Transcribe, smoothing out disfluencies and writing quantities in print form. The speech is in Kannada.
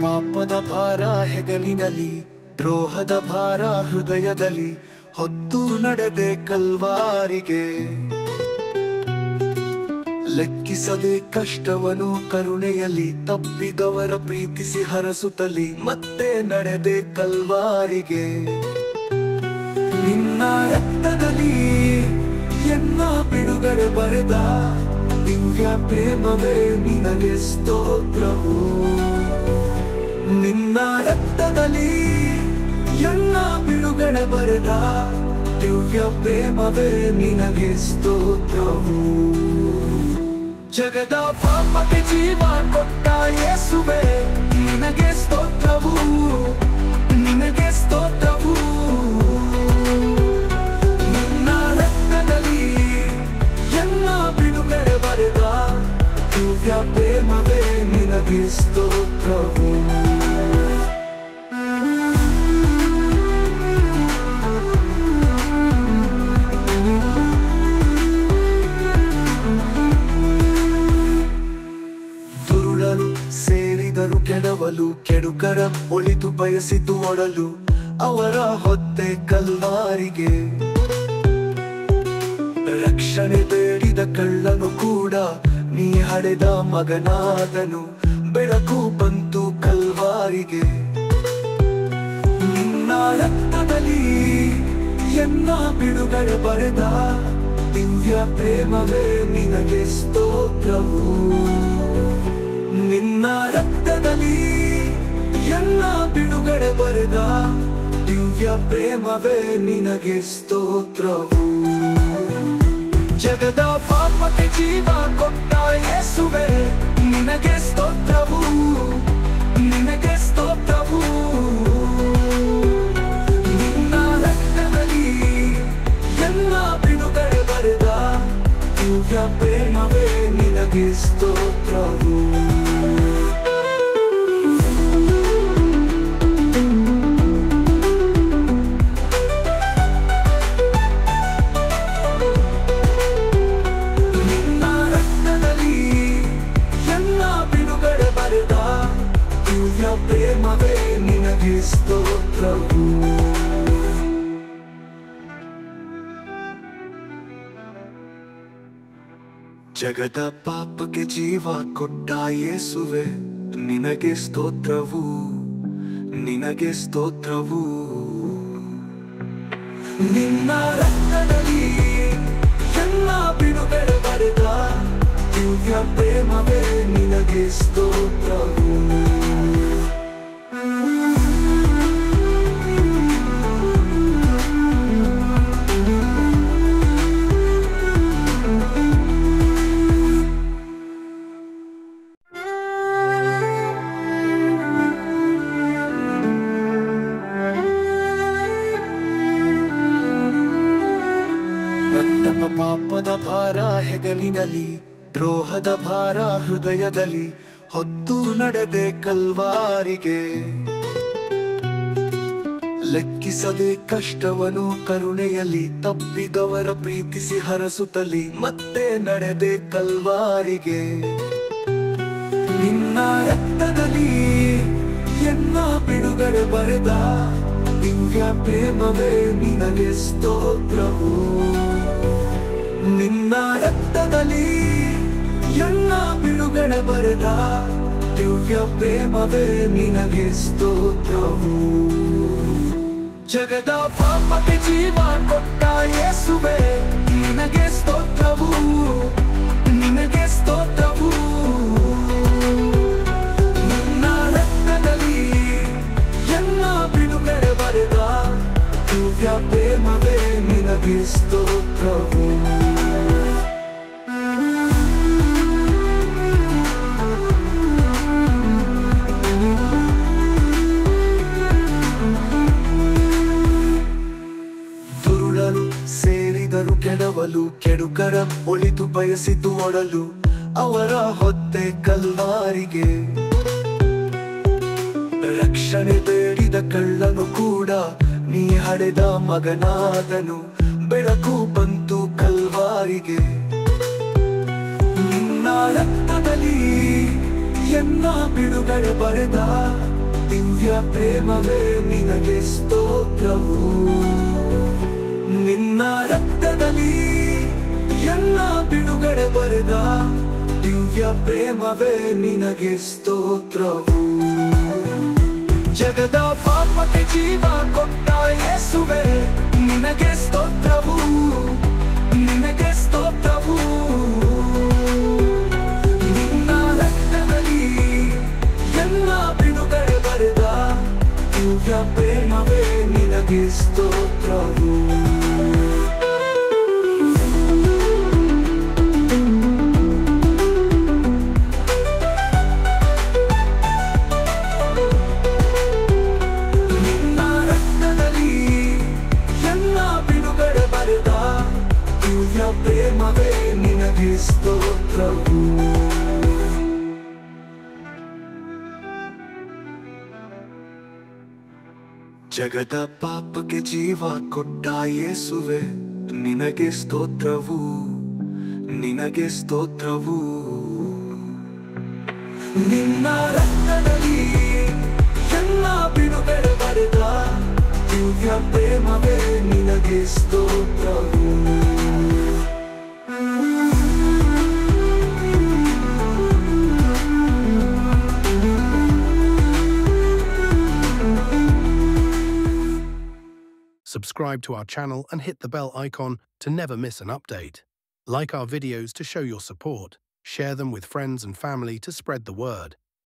ಪಾಪದ ಭಾರ ಹೆಗಲಿನಲ್ಲಿ, ದ್ರೋಹದ ಭಾರ ಹೃದಯದಲ್ಲಿ ಹೊತ್ತು ನಡೆದೆ ಕಲ್ವಾರಿಗೆ. ಲೆಕ್ಕಿಸದೆ ಕಷ್ಟವನು ಕರುಣೆಯಲ್ಲಿ, ತಪ್ಪಿದವರ ಪ್ರೀತಿಸಿ ಹರಸುತ್ತಲಿ ಮತ್ತೆ ನಡೆದೆ ಕಲ್ವಾರಿಗೆ. ನಿನ್ನ ರಕ್ತದಲ್ಲಿ ಎನ್ನ ಬಿಡುಗಡೆ ಬರೆದ ದಿವ್ಯ ಪ್ರೇಮವೇ ನಿನಗೆ ಸ್ತೋತ್ರವು. ನಿನ್ನ ರಕ್ತದಲ್ಲಿ ಎಲ್ಲ ಬಿಡುಗಡೆ ಬರೆದ ದಿವ್ಯ ಪ್ರೇಮವೇ ನಿನಗೆ ಸ್ತೋತ್ರವು. ಜಗದ ಪಾಪಕ್ಕೆ ಜೀವ ಕೊಟ್ಟ ಯೇಸುವೇ ನಿನಗೆ ಸ್ತೋತ್ರವು, ನಿನಗೆ ಸ್ತೋತ್ರವು. ನಿನ್ನ ರಕ್ತದಲ್ಲಿ ಎಲ್ಲ ಬಿಡುಗಡೆ ಬರೆದ ದಿವ್ಯ ಪ್ರೇಮವೇ ನಿನಗೆ ಸ್ತೋತ್ರವು. ಸೇರಿದರು ಕೆಡವಲು, ಕೆಡುಕರ ಒಳಿತು ಬಯಸಿತು ಒಡಲು ಅವರ ಹೊತ್ತೆ ಕಲ್ವಾರಿಗೆ. ರಕ್ಷಣೆ ಬೇಡಿದ ಕಳ್ಳನು ಕೂಡ ನೀ ಹಡೆದ ಮಗನಾದನು, ಬೆಳಕು ಬಂತು ಕಲ್ವಾರಿಗೆ. ನಿನ್ನ ರಕ್ತದಲ್ಲಿ ಎನ್ನ ಬಿಡುಗಡೆ ಬರೆದ ದಿವ್ಯ ಪ್ರೇಮವೇ ನಿನಗೆ ಸ್ತೋತ್ರವು. ನಿನ್ನ ರಕ್ತದಲ್ಲಿ ಎಲ್ಲ ಬಿಡುಗಡೆ ಬರೆದ ದಿವ್ಯ ಪ್ರೇಮವೇ ನಿನಗೆ ಸ್ತೋತ್ರವು. ಜಗದ ಪಾಪಕ್ಕೆ ಜೀವ ಕೊಟ್ಟ ಯೇಸುವೇ ನಿನಗೆ ಸ್ತೋತ್ರವು, ನಿನಗೆ ಸ್ತೋತ್ರವು. ನಿನ್ನ ರಕ್ತದಲ್ಲಿ ಎಲ್ಲ ಬಿಡುಗಡೆ ಬರೆದ ದಿವ್ಯ ಪ್ರೇಮವೇ ನಿನಗೆ ಸ್ತೋತ್ರವು. ಪ್ರೇಮವೇ ನಿನಗೆ ಸ್ತೋತ್ರವು. ಜಗದ ಪಾಪಕ್ಕೆ ಜೀವ ಕೊಟ್ಟ ಯೇಸುವೇ ನಿನಗೆ ಸ್ತೋತ್ರವು, ನಿನಗೆ ಸ್ತೋತ್ರವು. ನಿನ್ನ ರಕ್ತದಲ್ಲಿ ಎಲ್ಲ ಬಿಡುಗಡೆ ಬರೆದ ದಿವ್ಯ ಪ್ರೇಮವೇ ನಿನಗೆ ಸ್ತೋತ್ರವು. ಪಾಪದ ಭಾರ ಹೆಗಲಿನಲ್ಲಿ, ದ್ರೋಹದ ಭಾರ ಹೃದಯದಲ್ಲಿ ಹೊತ್ತು ನಡೆದೆ ಕಲ್ವಾರಿಗೆ. ಲೆಕ್ಕಿಸದೆ ಕಷ್ಟವನು ಕರುಣೆಯಲ್ಲಿ, ತಪ್ಪಿದವರ ಪ್ರೀತಿಸಿ ಹರಸುತ್ತಲಿ ಮತ್ತೆ ನಡೆದೆ ಕಲ್ವಾರಿಗೆ. ನಿನ್ನ ರಕ್ತದಲ್ಲಿ ಎಲ್ಲ ಬಿಡುಗಡೆ ಬರೆದ ದಿವ್ಯ ಪ್ರೇಮವೇ ನಿನಗೆ ಸ್ತೋತ್ರವು. ನಿನ್ನ ರಕ್ತದಲ್ಲಿ ಎಲ್ಲ ಬಿಡುಗಡೆ ಬರೆದ ದಿವ್ಯ ಪ್ರೇಮವೇ ನಿನಗೆ ಸ್ತೋತ್ರವು. ಜಗದ ಪಾಪಕ್ಕೆ ಜೀವ ಕೊಟ್ಟ ಯೇಸುವೇ ನಿನಗೆ ಸ್ತೋತ್ರವು, ನಿನಗೆ ಸ್ತೋತ್ರವು. ನಿನ್ನ ರಕ್ತದಲ್ಲಿ ಎಲ್ಲ ಬಿಡುಗಡೆ ಬರೆದ ದಿವ್ಯ ಪ್ರೇಮವೇ ನಿನಗೆ ಸ್ತೋತ್ರವು. ಸೇರಿದರು ಕೆಡವಲು, ಕೆಡುಕರ ಒಳಿತು ಬಯಸಿತು ಒಡಲು ಅವರ ಹೊತ್ತೆ ಕಲ್ವಾರಿಗೆ. ರಕ್ಷಣೆ ಬೇಡಿದ ಕಳ್ಳನು ಕೂಡ ನೀ ಹಡೆದ ಮಗನಾದನು, ಬೆಳಕು ಬಂತು ಕಲ್ವಾರಿಗೆ. ನಿನ್ನ ರಕ್ತದಲ್ಲಿ ಎನ್ನ ಬಿಡುಗಡೆ ಬರೆದ ದಿವ್ಯ ಪ್ರೇಮವೇ ನಿನಗೆ ಸ್ತೋತ್ರವು. ನಿನ್ನ ರಕ್ತದಲ್ಲಿ ಎಲ್ಲ ಬಿಡುಗಡೆ ಬರೆದ ದಿವ್ಯ ಪ್ರೇಮವೇ ನಿನಗೆ ಸ್ತೋತ್ರವು. ಜಗದ ಪಾಪಕ್ಕೆ ಜೀವ ಕೊಟ್ಟ ಯೇಸುವೇ ನಿನಗೆ ಸ್ತೋತ್ರವು, ನಿನಗೆ ಸ್ತೋತ್ರವು. ನಿನ್ನ ರಕ್ತದಲ್ಲಿ ಎಲ್ಲ ಬಿಡುಗಡೆ ಬರೆದ ದಿವ್ಯ ಪ್ರೇಮವೇ ನಿನಗೆ ಸ್ತೋತ್ರವು. ಪ್ರೇಮವೇ ನಿನಗೆ ಸ್ತೋತ್ರವು. ಜಗದ ಪಾಪಕ್ಕೆ ಜೀವ ಕೊಟ್ಟ ಯೇಸುವೇ ನಿನಗೆ ಸ್ತೋತ್ರವು, ನಿನಗೆ ಸ್ತೋತ್ರವು. ನಿನ್ನ ರಕ್ತದಲ್ಲಿ ಎಲ್ಲ ಬಿಡುಗಡೆ ಬರೆದ ದಿವ್ಯ ಪ್ರೇಮವೇ ನಿನಗೆ ಸ್ತೋತ್ರವು. Subscribe to our channel and hit the bell icon to never miss an update. Like our videos to show your support. Share them with friends and family to spread the word.